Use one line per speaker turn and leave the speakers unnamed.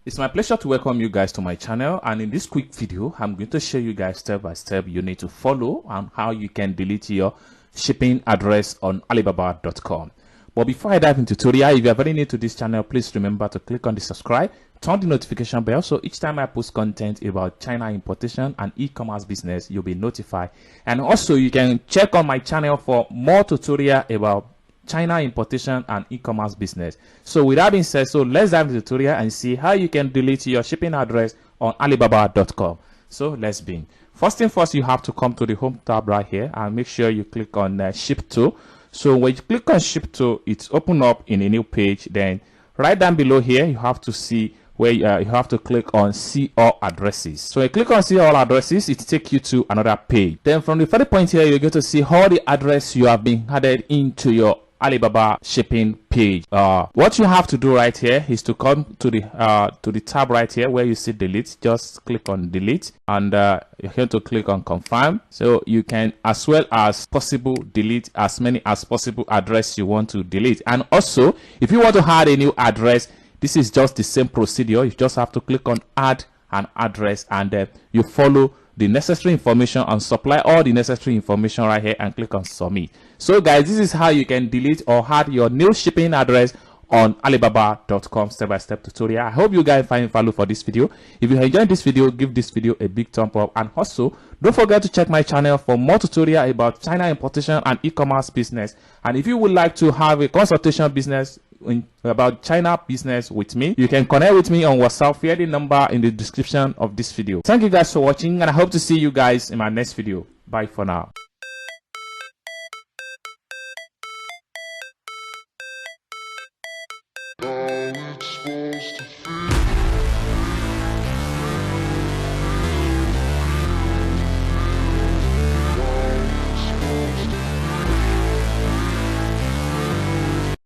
It's my pleasure to welcome you guys to my channel, and in this quick video I'm going to show you guys step by step you need to follow on how you can delete your shipping address on Alibaba.com. But before I dive into tutorial, if you are very new to this channel, please remember to click on the subscribe, turn the notification bell, so each time I post content about China importation and e-commerce business, you'll be notified. And also you can check on my channel for more tutorial about China importation and e-commerce business. So with that being said, so let's dive into the tutorial and see how you can delete your shipping address on Alibaba.com. So let's begin. First thing first, you have to come to the home tab right here and make sure you click on ship to. So when you click on ship to, it's open up in a new page. Then right down below here, you have to see where you have to click on see all addresses. So you click on see all addresses, it takes you to another page. Then from the first point here, you're going to see all the address you have been added into your Alibaba shipping page. What you have to do right here is to come to the tab right here where you see delete. Just click on delete, and you're going to click on confirm. So you can as well as possible delete as many as possible address you want to delete. And also if you want to add a new address, this is just the same procedure. You just have to click on add an address, and you follow the necessary information and supply all the necessary information right here and click on submit. So guys, this is how you can delete or add your new shipping address on Alibaba.com step-by-step tutorial. I hope you guys find value for this video. If you enjoyed this video, give this video a big thumb up, and also don't forget to check my channel for more tutorial about China importation and e-commerce business. And if you would like to have a consultation business about China business with me, you can connect with me on WhatsApp via the number in the description of this video. Thank you guys for watching, and I hope to see you guys in my next video. Bye for now.